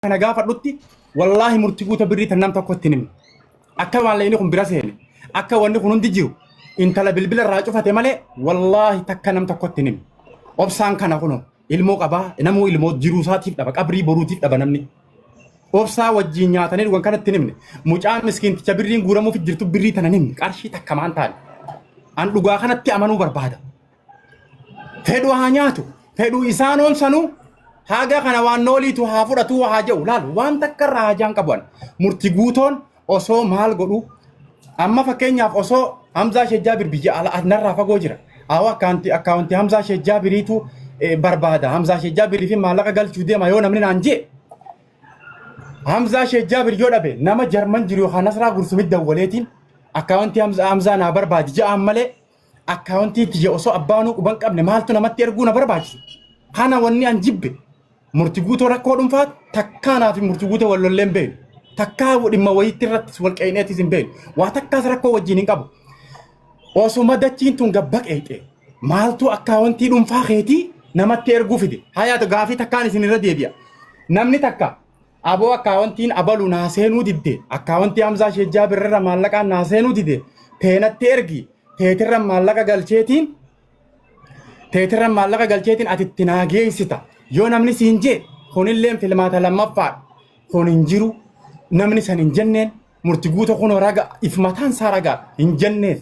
kana gaafa dhutti wallahi murtii guuta birrii tan nam tokkotti nimni akka maalleeni kun bira seene akka wanni kun hundi jiru intala bilbila irraa cufate malee wallahi takka nam tokkotti nimni obsaan kana kuno ilmoo qaba namuu ilmoo jiruu isaatiif dhaba qabrii boruutiif dhaba namni obsaa wajjin nyaatanii dhugan kanatti nimne mucaan miskiinticha birriin guuramuuf jirtu birrii tana nimni qarshii takka maan taane an dhugaa kanatti amanuu barbaada fedhu haa nyaatu fedhu isaan oomsanuu haga kana waan nooliitu haa fudhatu haa jedhu laal waan takka irraa hajaan qaban murtii guutoon osoo maal godhu amma fakkeenyaaf osoo Hamzaa Shejjaabir biyya ala narraa fagoo jira awa akkaawunti Hamzaa Shejjaabiriitu barbaada Hamzaa Shejjaabiriif maallaqa galchuu deema yoo namni naan jee Hamzaa Shejjaabir yoo dhabe nama Jarman jiru yookaan Nasraa Gursumit dawwaleetiin akkaawunti Hamzaa naa barbaadi jedhaan malee akkaawuntii tiyya osoo abbaanuu quban qabne maaltu namatti erguu na barbaachisu kana wanni an jibbe murtii guutoo rakkoo dhuunfaa takkaanaa fi murtii guutoo wallolleen beeku takkaa dhimma wayiitti irratti wal qa'ineetis hin beeku waa takkaas rakkoo wajjin hin qabu osuma dachiin tun gabbaqeeqe maaltu akkaawuntii dhuunfaa keetii namatti erguu fide hayaatu gaafii takkaan isin irra deebi'a namni takka aboo akkaawuntiin abalu naaseenuu didde akkaawuntii Hamzaa Shejjaabir irra maallaqaan naaseenuu didde teenatti ergi teetirra maallaqa galcheetiin ati itti naageessita yoo namni siin jee kunilleen filmaata lammaffaa kun hin jiru namni san hin jenneen murtii guutuu kun raga if mataan isaa ragaa hin jenneen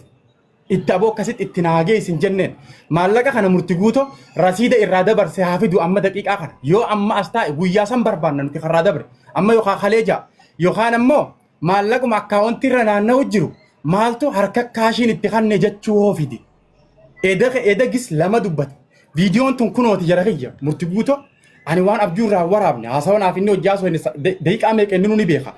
itti aboo akkasitti itti naageessi hin jenneen maallaqa kana murtii guutuu rasiida irraa dabarse haa fidu amma daqiiqaa kana yoo amma as taa'e guyyaa san barbaanna nuti karraa dabre amma yookaan kaleeja yookaan ammoo maallaquma akkaawuntii irra naanna'u jiru maaltu harka kaashiin itti kanne jechuu hoofiti edagis lama dubbate viidiyoon tun kunooti jara kiyya murtii guutoo ani waan abjuu irraa waraabne haasawanaaf inni hojjaa soo daqiiqaa meeqa inni ni beeka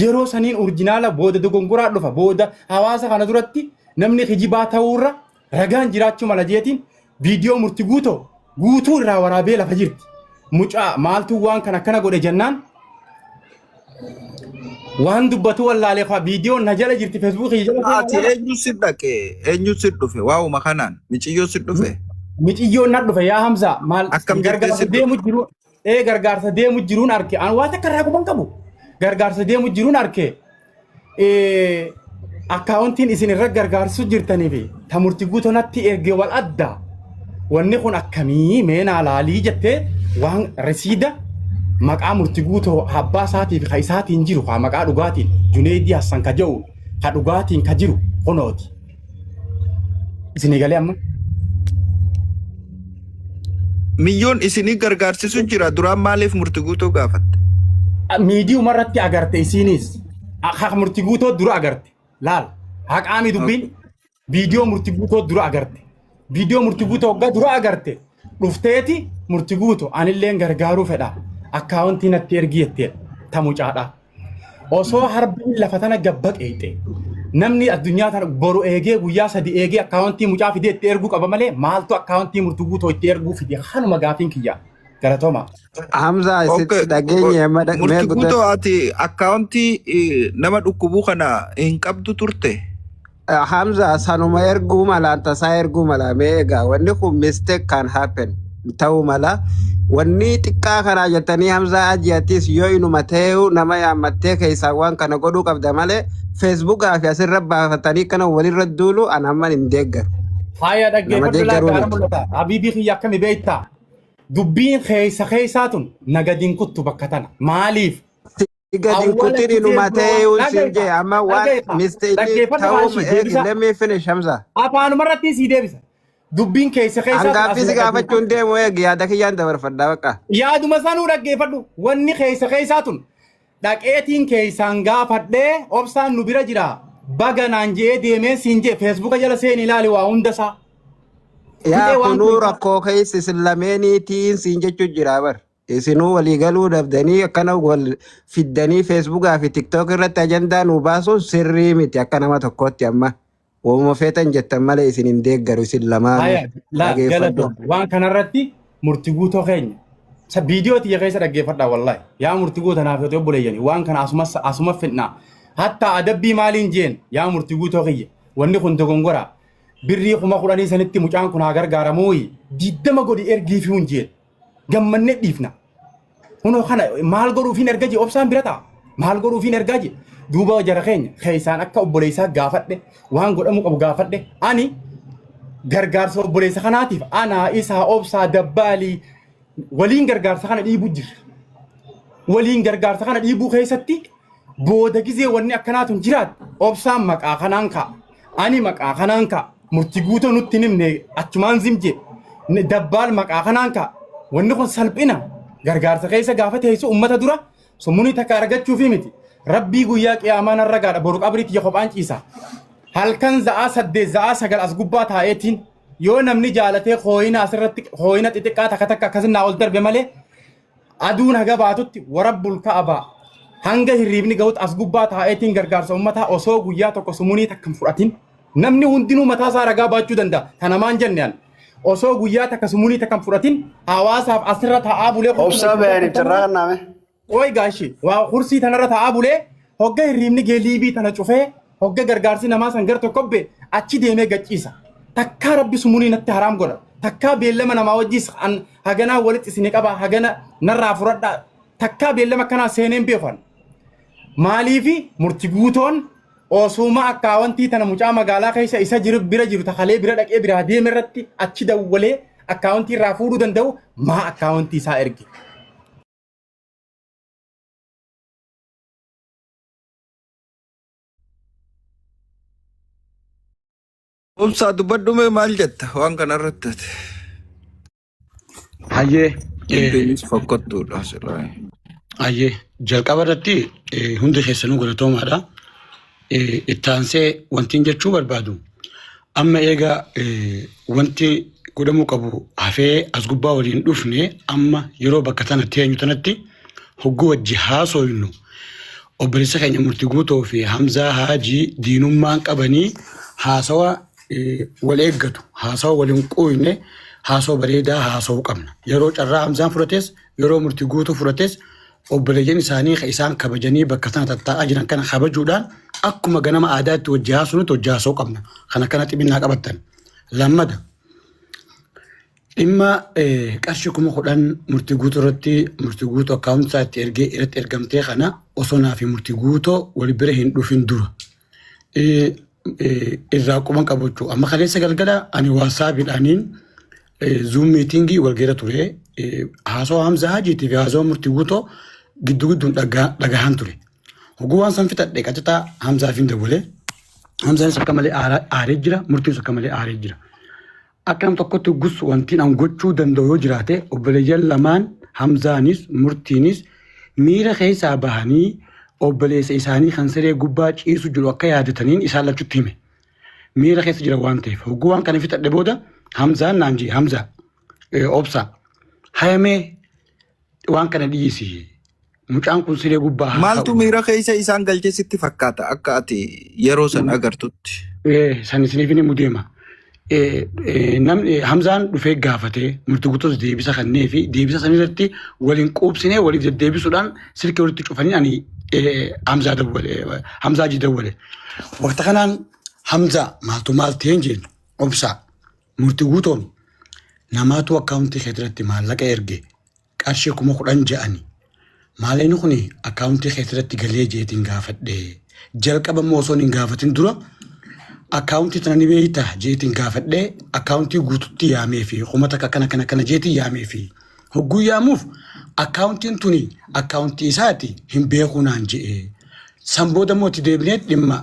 yeroo saniin orjinaala booda dogongoraa dhufa booda hawaasa kana duratti namni kijibaa ta'uurra ragaan jiraachuu mala jeetiin viidiyoo murtii guutuu irraa waraabee lafa jirti mucaa maaltu waan kana akkana godhe jennaan waan dubbatu wallaalee faa viidiyoon na jala jirti feesbuukii jala ati eenyu si dhaqe eenyu si dhufe waa'uma kanaan miiciyyoo si dhufe miiciyyoo na dhufe yaa Hamzaa maal gargaarsa deemu jiru gargaarsa deemu jiruun arke an waan takka irraa quban qabu gargaarsa deemu jiruun arke akkaawuntiin isin irra gargaarsu jirtanii fi ta murtii guutoo natti erge wal adda wanni kun akkamii meenaa laalii jettee waan resiida maqaa murtii guutoo abbaa isaatii fi isaatiin jiru haa maqaa dhugaatiin Juneedii Hassan ka jedhu ka dhugaatiin ka jiru kunooti isinii galee amma milyoon isinii gargaarsisu jira duraan maaliif murtii guutoo gaafatte miidiyuma irratti agarte isinis haa murtii guutoo dura agarte laal haqaami dubbiin viidiyoo murtii guutoo dura agarte viidiyoo murtii guutoo hoggaa dura agarte dhufteeti murtii guutoo anilleen gargaaruu fedha akkaawuntii natti ergi jettee ta mucaadha osoo harbiin lafa tana gabbaqeexe namni addunyaa tana boru eegee guyyaa sadi eegee akkaawuntii mucaa fidee itti erguu qaba malee maaltu akkaawuntii murtii guutoo itti erguu fide kanuma gaafiin kiyya galatoma Hamzaa isitti dhageenya murtii guutoo ati akkaawuntii nama dhukkubuu kana hin qabdu turte Hamzaa sanuma erguu mala tasaa erguu mala meegaa wanni kun mistake can happen ta'uu mala wanni xiqqaa kana jettanii Hamzaa ajiyatis yoo inuma ta'u nama yaammattee keessaa waan kana godhuu qabda malee Facebook fi asirra baafatanii kana walirra duulu an hamman hin deeggaru. Haaya dhaggeeffadhu habiibii kiyya akkami beektaa dubbiin keessaatun nagadin kuttu bakka tana maaliif gadin kuttin inuma ta'uu sinjee amma waan mistake ta'uu let me finish Hamzaa. Afaanuma irratti sii deebisa. dubbiin keessaatun Angaaffii gaafachuun deemu yaada kiyyaan dabarfadhaa baqa. Yaaduma sanuu dhaggeeffadhu wanni keessaatun dhaqeetiin keessaan gaafadhee obsaan nu bira jira baga naan jee deemee siin jee feesbuuka jala seen ilaali waa hundasaa. Yaa kunuu rakkoo keessa isin lameeniitiin siin jechuu jira bar. Isinuu waliigaluu dhabdanii akkana wal fiddanii feesbuukaa fi tiktook irratti ajandaa nu baasuun sirrii miti akka nama tokkootti amma. Wama feetan jettan malee isin hin deeggaru isin lamaan. Waan kanarratti murtii guutoo keenya. Viidiyoo tiyya keessa dhaggeeffadhaa wallahi. Yaa murtii guutaa naaf yoo buleeyyani waan kana asuma fidnaa. Hatta adabbii maaliin jeen yaa murtii guutoo kiyya. Wanni kun dogongoraa. Birrii kuma kudhanii sanitti mucaan kun haa gargaaramuu 20 godhi ergii fi hun jeen. Gammannee dhiifna. Huno kana maal godhuufiin ergaji obsaan birata. Maal godhuufiin ergaji. Duuba jara keenya keessaan akka obboleessaa gaafadhe waan godhamu qabu gaafadhe ani gargaarsa obboleessa kanaatiif ana isaa obsaa dabbaalii waliin gargaarsa kana dhiibuu jirra. Waliin gargaarsa kana dhiibuu keessatti booda gizee wanni akkanaatu jiraat obsaan maqaa kanaan ka'a. Ani maqaa kanaan ka'a. Murtii guutuu nutti nimne achumaan zimje dabbaal maqaa kanaan ka'a. Wanni kun salphina gargaarsa keessa gaafate heessu ummata dura summunii takka argachuufi miti. Rabbii guyyaa qiyaamaa narra gaadha boru qabriitti kophaan ciisa. Halkan za'aa 8 za'aa 9 as gubbaa taa'eetiin yoo namni jaalatee hooyina asirratti hooyina xixiqqaa takka takka akkasinnaa ol darbe malee aduun haga baatutti warabbul ka'abaa hanga hirriibni ga'utti as gubbaa taa'eetiin gargaarsa ummataa osoo guyyaa tokko summunii takka hin fudhatin namni hundinuu mataa isaa ragaa baachuu danda'a. Tanamaan jennaan osoo guyyaa takka summunii takka hin fudhatin hawaasaaf asirra taa'aa bulee obsa bayani tirraa naame. Oi gashi waa kursii tanarra taa'aa bulee hogga hirriibni geeliibii tana cufee hogga gargaarsi namaa san gar tokkobbe achi deemee gacciisa. Takkaa rabbi summunii natti haraam godha. Takkaa beellama namaa wajjis haganaa walitti isin qaba hagana narraa furadha. Takkaa beellama kanaa seeneen beekan. Maaliifi murtii guutoon osuma akkaawwantii tana mucaa magaalaa keessa isa jiru bira jiru takalee bira dhaqee bira deeme irratti achi dawwalee akkaawwantii irraa fuudhuu danda'u maa akkaawwantii isaa erge. Obsa dubbadhume maal jetta waan kanarratti ati? Hayyee Innis fakkattuudha asirraa. hayyee jalqaba irratti hundi keessanuu galatoomaadha. Itti aansee wantiin jechuu barbaadu amma eega wanti godhamuu qabu hafee as gubbaa waliin dhufne amma yeroo bakka tanatti eenyu tanatti hogguu wajji haasoynu obboleessa keenya murtii guutoo fi Hamzaa Haajii diinummaan qabanii haasawa wal eeggatu haasawa waliin quuyne haasawa bareedaa haasawuu qabna. Yeroo carraa Hamzaan fudhates yeroo murtii guutuu fudhates obboleeyyan isaanii isaan kabajanii bakka sana tattaa'aa jiran kana kabajuudhaan akkuma ganama aadaatti wajji haasawutti wajji haasawuu qabna. Kana kana xibinnaa qabattan. Lammada dhimma qarshii 10,000 murtii guutuu irratti murtii guutuu akkaawuntii itti ergee irratti ergamtee kana osoo naa fi murtii guutuu wal bira hin dhufin dura. Irraa quban qabachuu amma kaleessa galgala ani waasaabiidhaaniin zuum miitingii walgeera ture haasawa Hamzaa Haajiitii fi haasawa murtii guutoo gidduu gidduun dhagahaan ture. Hogguu waan san fixadhe qacataa Hamzaaf hin dawwalee Hamzaanis akka malee aaree jira murtiinis akka malee aaree jira. Akka nam tokkotti gus wantiin an gochuu danda'u yoo jiraate obboleeyyan lamaan Hamzaanis murtiinis miira keessaa bahanii obboleessa isaanii kan siree gubbaa ciisu jiru akka yaadataniin isaan lachuutti hime. Miira keessa jira waan ta'eef hogguu waan kana fixadhe booda Hamzaan naan jee Hamzaa obsaa hayamee waan kana dhiisi mucaan kun siree gubbaa Maaltu miira keessa isaan galchee sitti fakkaata akka ati yeroo san agartutti? San isiniif ni mudeema. Namni Hamzaan dhufee gaafatee murtii guutuus deebisa kannee fi deebisa sanirratti waliin quubsinee waliif deddeebisuudhaan sirkee walitti cufanii ani Hamzaa dawwale. Waqta kanaan Hamzaa maaltu maal ta'een jennu obsaa murtii guutoon namaatu akkaawuntii keessatti maallaqa erge qarshii 10,000 ja'ani. Maallaqa kun akkaawuntii keessatti galee jeetiin gaafadhe jalqaba osoo hin gaafatin dura akkaawuntii tana ni beeyta jeetiin gaafadhe akkaawuntii guututti yaamee fi qomata kana jeetiin yaamee fi hogguu yaamuuf akkaawuntiin tuni akkaawuntii isaati hin beeku naan je'e. San booda mooti deebinee dhimma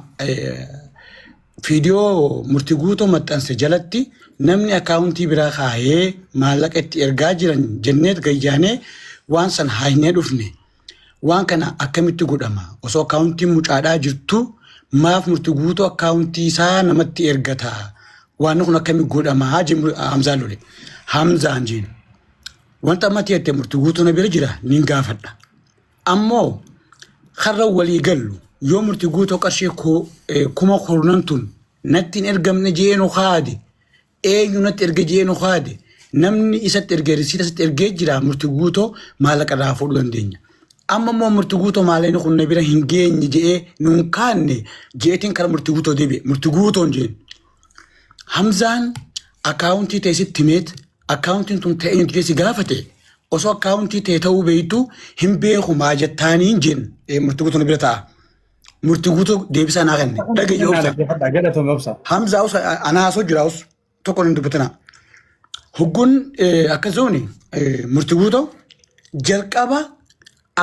fiidiyoo murtii guutoo maxxanse jalatti namni akkaawuntii biraa kaayee maallaqa itti ergaa jiran jenneet gayyaanee waan san haynee dhufne. Waan kana akkamitti godhama osoo akkaawuntiin mucaadhaa jirtu maaf murtii guutoo akkaawuntii isaa namatti ergata waan kun akkamitti godhama Hamzaa lole. Hamzaan jeen wanta ammatti jettee murtii guutoo na bira jira nin gaafadha. Ammoo har'a walii gallu yoo murtii guutoo qarshii 10,000 tun nattiin ergamne jeenu haade eenyu natti erge jeenu haade namni isatti ergee risiita isatti ergee jira murtii guutoo maallaqa irraa fuudhuu dandeenya. Amma immoo murtii guutoo maallaqni kun na bira hin geenye je'ee nuun kaanne jeetiin kara murtii guutoo deebi'e murtii guutoon jeen. Hamzaan akkaawuntii teessitti himeet akkaawuntiin tun ta'ee nuti keessi gaafate osoo akkaawuntii ta'e ta'uu beektu hin beeku maa jettaaniin jeen murtii guutuu bira ta'a. Murtii guutuu deebisaa naa kenne. Dhagayya obsa. Hamzaa anaa haasoo jira tokko hin dubbatina. Hogguun akkasumas murtii guutuu jalqaba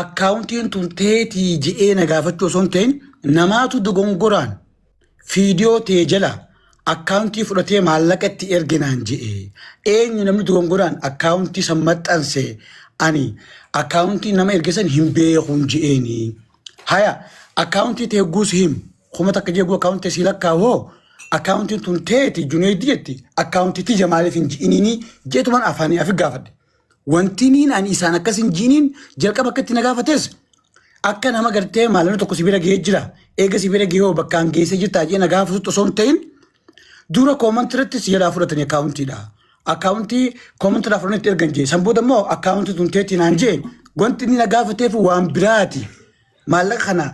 akkaawuntiin tun teetii je'ee na gaafachuu osoo hin ta'in namaatu dogongoraan fiidiyoo ta'e jala akkaawuntii fudhatee maallaqa itti erginaan je'ee eenyu namni dogongoraan akkaawuntii san maxxanse ani akkaawuntii nama ergisan hin beekuun je'eeni. Haya akkaawuntii ta'e guus him kuma takka jeeguu akkaawuntii si lakkaawoo akkaawuntiin tun teeti juneedii jetti akkaawuntii tija maaliif hin ji'iniini jeetumaan afaanii afi gaafadhe. Wanti niin ani isaan akkas hin ji'iniin jalqaba akkatti na gaafates akka nama gartee maalana tokko si bira gahee jira eega si bira gahee bakkaan geessee jirtaa jee na gaafatu osoo hin ta'in dura koomantiratti si jalaa fudhatanii akkaawuntiidha. Akkaawuntii koomantiidhaa fudhatanii ergan jee san booda immoo akkaawuntii tun teetii naan jee wanti inni na gaafateef waan biraati. Maallaqa kana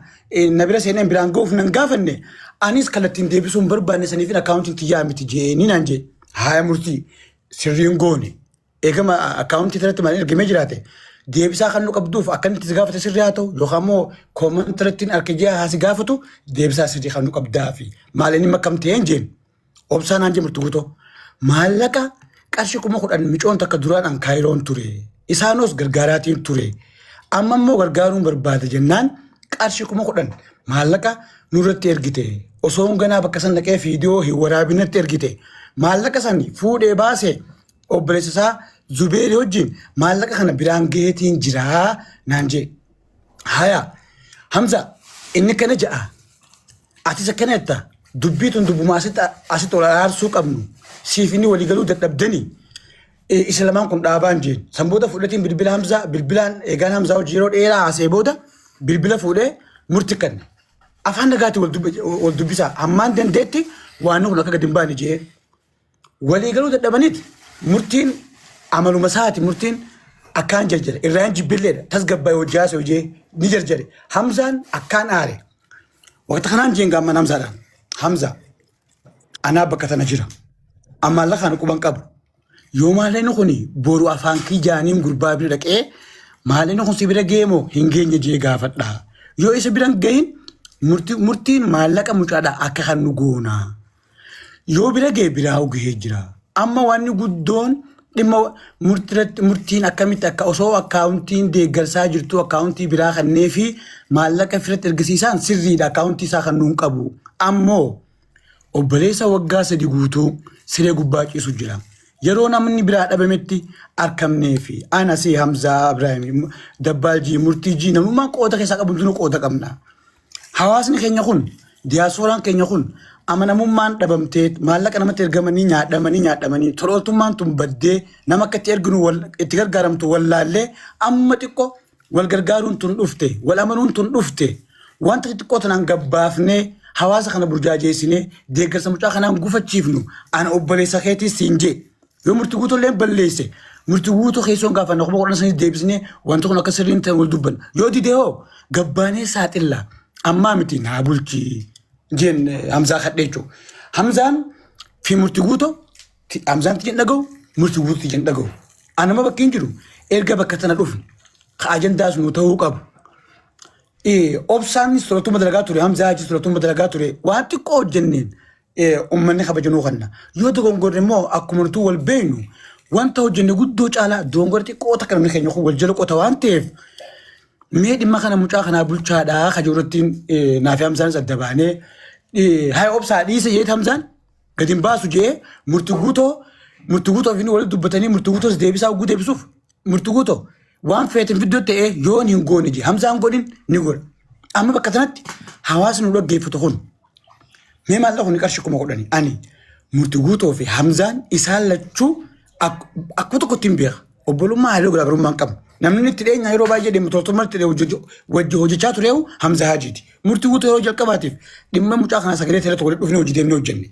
na bira seenaan biraan gahuuf nan gaafanne anis kallattiin deebisuun barbaanne saniifin akkaawuntiin tiyyaa miti jee ni naan jee haaya murtii sirriin goone. Eegama akkaawuntii irratti maal ergamee jiraate deebisaa kan nu qabduuf akka inni si gaafate sirrii haa ta'u yookaan immoo koomantirattiin harka ji'a haasi gaafatu deebisaa sirrii kan nu qabdaafi maal inni makkam ta'een jeen obsaan haan jee murtii guutoo maallaqa qarshii 10,000 micoon takka duraan kaayiroon ture isaanos gargaaraatiin ture amma immoo gargaaruun barbaada jennaan qarshii 10,000 maallaqa nurratti ergite osoo ganaa bakka san dhaqee fiidiyoo hin waraabinatti ergite maallaqa san fuudhee baase obboleessisaa Zubeerii wajjin maallaqa kana biraan gaheetiin jiraa naan jee. Haya Hamza inni kana ja'a atis akkana jetta dubbii tun dubbuma asitti ol aarsuu qabnu siif inni waliigaluu dadhabdanii isa lamaan kun dhaabaan jeen. San booda fudhatiin bilbila Hamzaa bilbilaan eegaan Hamzaa hojii yeroo dheeraa haasee booda bilbila fuudhee murtii kanne. Afaan nagaatti wal dubbisaa hammaan dandeetti waan kun akka gadi hin baane jee. Waliigaluu dadhabaniiti murtiin amaluma saati murtiin akkaan jarjare irraan jibbiilleedha tasgabbaa'ee hojjaase hojii ni jarjare Hamzaan akkaan aare waqti kanaan jeen gaamman Hamzaadhaan Hamza anaa bakka tana jira amma lafaan quban qabu yoo maalleen kun boru afaan kijaaniin gurbaa bira dhaqee maalleen kun si bira geemoo hin geenye jee gaafadha yoo isa biran gahin murtiin maallaqa mucaadha akka kan nu goona yoo bira gee biraa gahee jira amma waan guddoon dhimma murtiin akkamitti akka osoo akkaawuntiin deeggarsaa jirtu akkaawuntii biraa kannee fi maallaqa firatti ergisiisaan sirriidha akkaawuntii isaa kan nuun qabu ammoo obboleessa waggaa 3 guutuu siree gubbaa ciisu jira yeroo namni biraa dhabametti arkamnee fi anasii Hamzaa Ibrahim Dabbaaljii Murtiijii namummaan qooda keessaa qabu hundinuu qooda qabna. Hawaasni keenya kun diyaasporaan keenya kun amanamummaan dhabamtee maallaqa namatti ergamanii nyaadhamanii tolootummaan tun baddee nama akka itti erginu itti gargaaramtu wallaallee amma xiqqoo wal gargaaruun tun dhufte wal amanuun tun dhufte wanta xiqqoo tanaan gabbaafnee hawaasa kana burjaajeessinee deeggarsa mucaa kanaan gufachiifnu ana obboleessa keetii siin jee yoo murtii guutuu illee balleesse murtii guutuu keessoon gaafanna kuma godhan sanis deebisnee wanta kun akka sirriin ta'e wal dubban yoo didee hoo gabbaanee saaxilla ammaa miti naa bulchii. Jeen Hamzaa kadheechu Hamzaan fi murtii guutuu Hamzaan tijan dhaga'u murtii guutuu tijan dhaga'u anama bakki hin jiru erga bakka tana dhufne ka ajandaas nu ta'uu qabu obsaan solatuma dalagaa ture Hamzaa hajji solatuma dalagaa ture waan xiqqoo hojjenneen uummanni kabajanuu kanna yoo dogongorre immoo akkuma nutuu wal beeknu wanta hojjenne guddoo caalaa dogongorre xiqqoo takka namni keenya kun wal jala qota waan ta'eef mee dhimma kana mucaa kanaa bulchaadhaa kajoorrattiin naafi Hamzaanis adda baanee hai obsaa dhiise jee Hamzaan gadin baasu jee murtii guutoo fi walitti dubbatanii murtii guutoos deebisaa oguu deebisuuf murtii guutoo waan feetin fiddoo ta'ee yoo hin goone jee Hamzaan godhin ni godha amma bakka sanatti hawaasni nu dhaggeeffatu kun mee maallaqa kun qarshii 10,000 ani murtii guutoo fi Hamzaan isaan lachuu akkuma tokkotti hin beeka obbolummaa haaloo garaagarummaan qabu. Namni itti dhiyeenya yeroo baay'ee deemu toltummaatti wajji hojjechaa tureewu Hamzaa Hajiiti. Murtii guutuu yeroo jalqabaatiif dhimma mucaa kana sagalee ta'e tokko dhufnee hojii deemnee hojjenne.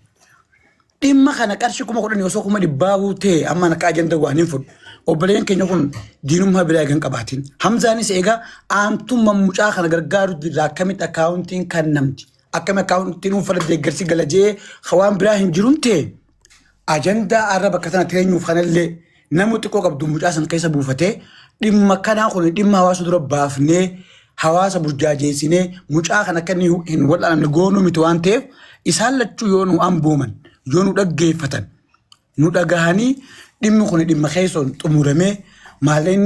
Dhimma kana qarshii 10,000 osoo 100 ta'e amma akka ajanda waan hin fudhu. Obboleen keenya kun diinummaa biraa eegan qabaatiin. Hamzaanis egaa aantummaa mucaa kana gargaaru irraa akkamitti akkaawuntiin kan namti. Akkamitti akkaawuntiin uffata deeggarsi galajee waan biraa hin jiruun ta'e ajandaa arra bakka sana teenyuuf kanallee namu xiqqoo qabdu mucaa san keessa buufatee dhimma kanaa kun dhimma hawaasa dura baafnee hawaasa burjaajeessinee mucaa kan akka hin wal'aanamne goonuu miti waan ta'eef isaan lachuu yoo nu ambooman yoo nu dhaggeeffatan nu dhagahanii dhimmi kun dhimma keessoon xumuramee maalleen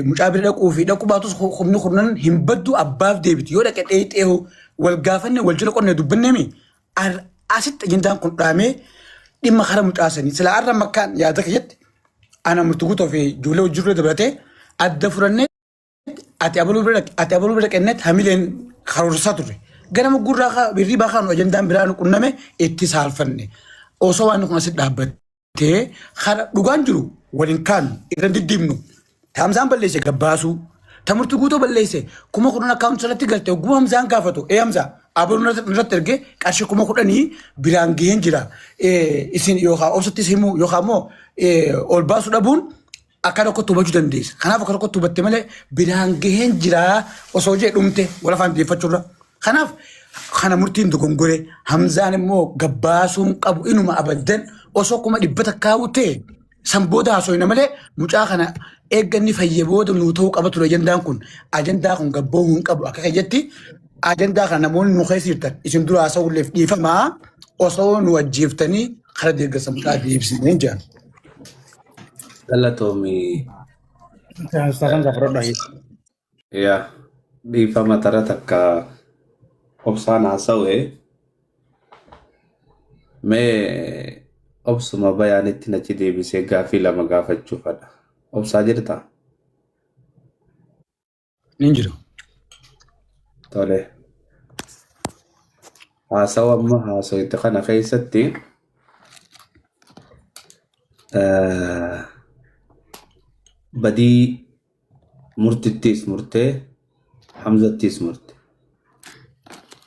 mucaa bira dhaquu fi dhaquu baatus humni kurnan hin baddu abbaaf deebiti yoo dhaqe dheehu wal gaafanne wal jala qonnee dubbanneemi asitti ajandaan kun dhaamee dhimma kara mucaasanii sila arra makkaan yaada keessatti ana murtugutoo fi ijoollee hojii dabalatee adda furannee ati abaluu bira kennet hamileen karoorsaa turre ganama gurraa birrii baakaan ajandaan biraan qunname itti saalfanne osoo waan kun asitti dhaabbattee kara dhugaan jiru waliin kaanu irra diddibnu Hamzaan balleesse gabbaasuu tamurtu guutoo balleesse kuma kudhan akkaawunti salatti galte oguu Hamzaan gaafatu Hamzaa abaluu irratti ergee qarshii kuma kudhanii biraan gaheen jira isin yookaan obsattis himuu yookaan immoo ol baasuu dhabuun akka tokkotti hubachuu dandeessa. Kanaaf akka tokkotti hubatte malee biraan gaheen jira osoo jee dhumte wal afaan deeffachuurra. Kanaaf kana murtiin dogongore Hamzaan immoo gabbaasuun qabu inuma abaddan osoo kuma dhibbata kaa'u ta'e san booda haasofna malee mucaa kana eegganni fayyee booda nuu ta'uu qaba ture ajandaan kun ajandaa kun gabboo hin qabu akka jetti ajandaa kana namoonni nu keessa jirtan isin dura haasa'uulleef dhiifamaa osoo nu ajjeeftanii kara deeggarsa mucaa deebisneen jedhan. Galatoomii. Yaa dhiifama tara takka obsaan haasa'e mee obsuma bayaanitti nachi deebisee gaaffii lama gaafachuufadha. Obsaa jirtaa? Nin jiru. Tole. Haasa'u amma haasa'ite kana keessatti badii murtittiis murtee Hamzattiis murte.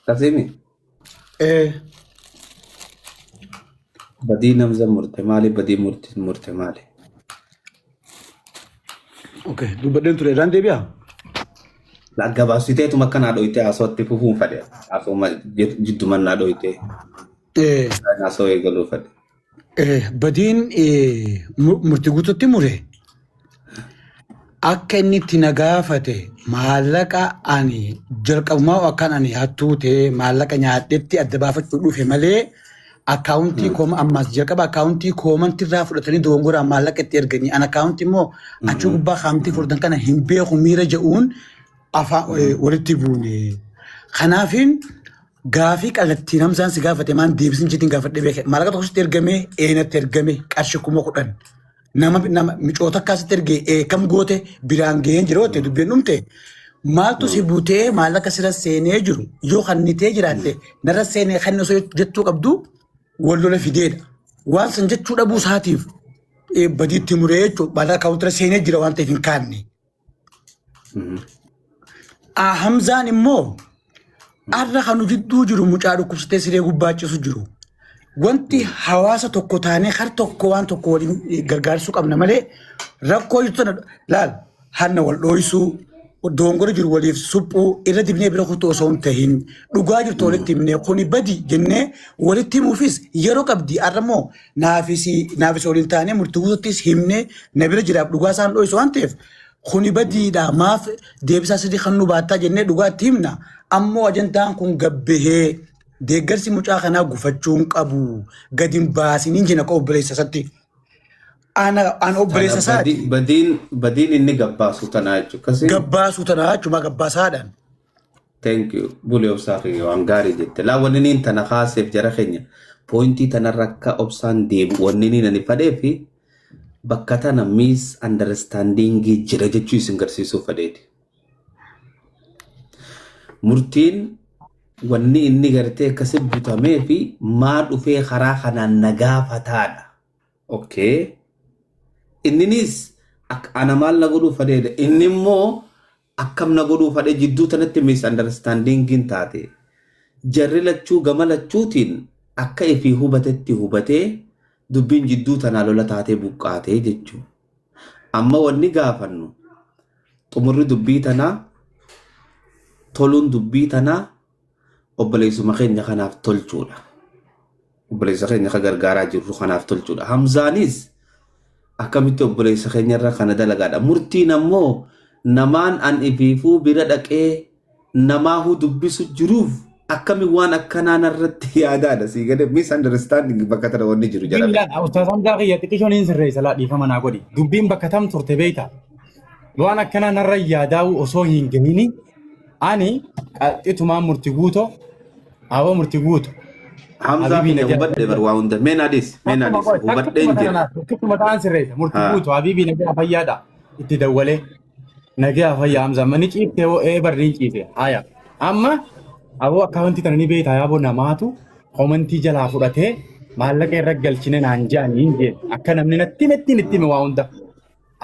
Kasimi? Badii Hamza murte maali badii murte maali? Okay, dubbadeen ture irraan deebi'aa? Gabaasiteetu makkanaa dhoyitee haasawatti fufuun fadhe. Haasawuma jiddumannaa dhoyitee. Haasawaa eegaluu fadhe. Badiin murtii guututti mure akka inni itti nagaafate maallaqa ani jalqabumaa akkaan ani hattuute maallaqa nyaadhetti adda baafachuu dhufe malee akkaawuntii kooma ammas jalqaba akkaawuntii koomanti irraa fudhatanii dogongoraan maallaqa itti erganii an akkaawuntii immoo achi gubbaa kaamtii furdan kana hin beeku miira jedhuun walitti buune. Kanaafiin gaafii qallattiin Hamzaan si gaafate maan deebisin jettiin gaafadhe beeke maallaqa tokkotti ergame eenatti ergame qarshii 10,000 nama micoota akkasitti ergee kam goote biraan gaheen jiroote dubbeen dhumte maaltu si buutee maallaqa sira seenee jiru yoo kannitee jiraatte narra seenee kan osoo jettuu qabdu wal lola fideedha waan san jechuu dhabuu isaatiif badiitti muree jechuudha maallaqa kaawuntira seenee jira waan ta'eef hin kaanne. Hamzaan immoo arra kanu jidduu jiru mucaa dhukkubsatee siree gubbaachisu jiru. Wanti hawaasa tokko taanee har tokko waan tokko waliin gargaarsuu qabna malee rakkoo jirtu laal hanna wal dhooysuu dogongora jiru waliif suphuu irra dibnee bira kutuu osoo hin tahin dhugaa jirtu walitti himnee kuni badi jennee walitti himuufis yeroo qabdi arra immoo naafis waliin taanee murtii guututtis himnee na bira jiraaf dhugaa isaan dhooysu waan ta'eef kuni badiidha maaf deebisaa sidii kan nu baattaa jennee dhugaatti himna ammoo ajandaan kun gabbehee deeggarsi mucaa kanaa gufachuun qabu gadi hin baasiniin jina qo obboleessa isaatti ana obboleessa isaati badiin inni gabbaasu tanaa jechuudha. Gabbaasu tanaa jechuudha gabbaasaadhaan. Thank you bulee obsaa fi waan gaarii jette laa wanni niin tana kaaseef jara keenya poointii tanarra akka obsaan deebu wanni niin ani fadhee fi bakka tana misunderstandingii jira jechuu isin garsiisuu fadheeti. Murtiin wanni inni gartee akkasi butamee fi maa dhufee karaa kanaan nagaafataadha. Okay. Inninis ana maal na godhuu fadheedha. Inni immoo akkam na godhuu fadhee jidduu tanatti misunderstandingiin taate. Jarri lachuu gama lachuutiin akka ifii hubatetti hubatee dubbiin jidduu tanaa lola taatee buqqaatee jechuudha. Amma wanni gaafannu xumurri dubbii tanaa toluun dubbii tanaa obboleessuma keenya kanaaf tolchuudha. Obboleessa keenya ka gargaaraa jirru kanaaf tolchuudha. Hamzaanis akkamitti obboleessa keenyarra kana dalagaadha. Murtiin ammoo namaan an ifiifuu bira dhaqee namaahu dubbisu jiruuf akkami waan akkanaan irratti yaadaadha. Si gade misunderstanding bakka tana wanni jiru jala. Bilaa ustaazan gaarii xiqqishoon hin sirreessa laa dhiifama naa godhi. Dubbiin bakka tam turte beeyta. Waan akkanaan irra yaadaa'u osoo hin gahini ani qaxxitumaan murti guuto awwa murti guuto. Hamza fi hubadde bar waa hunda meen hadis hubaddeen jira. Kittuma ta'an sirreessa murti guuto habiibii nagaa fayyaadha itti dawwalee nagaa fayyaa Hamza mani ciifte barriin ciife haya amma awwa akkaawuntii tana ni beeyta yaaboo namaatu komantii jalaa fudhatee maallaqa irra galchine naan jaanii hin jeen akka namni natti mettiin itti hime waa hunda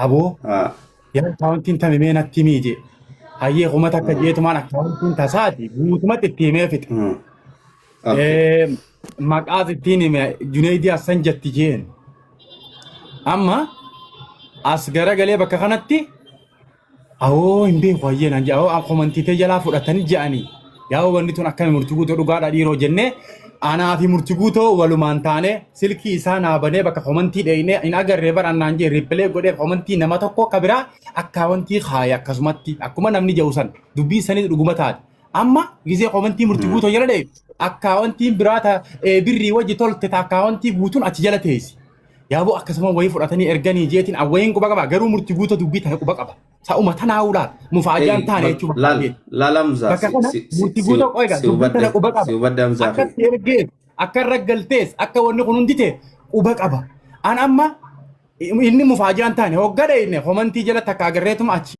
aboo yaa akkaawuntiin tame mee natti miije hayyee kumata akka jeetumaan akkaawuntiin tasaati guutumatti itti himee fixe. Maqaas ittiin hime Junaydii Hassan jetti jeen amma as garagalee bakka kanatti awoo hin beeku hayyee naan jee awoo komantiitee jalaa fudhatanii je'anii yaa wanni tun akkami murtii guutoo dhugaadha dhiiroo jennee anaa fi murtii guutoo walumaan taane silkii isaa naabanee bakka komantii dheeyne hin agarree baran naan jee riippilee godhee komantii nama tokko akka biraa akkaawuntii kaaye akkasumatti akkuma namni jedhu dubbii sanii dhuguma taate amma gisee komantii murtii guutoo jala dheeyu akkaawuntiin biraa birrii wajji tolte akkaawuntii guutuun achi jala teessi yaaboo akkasuma wayii fudhatanii erganii jeetiin awwayiin quba qaba garuu murtii guutoo dubbii tana quba qaba. Sa'uma tanaa ulaat mufaajaan taane jechuudha. Laalamza bakka kana murtii guutoo qoyga dubbii tana quba qaba. Akka ergees akka raggaltees akka wanni kun hundite quba qaba. An amma inni mufaajaan taane hoggadhe inni komantii jala takka agarreetuma achi.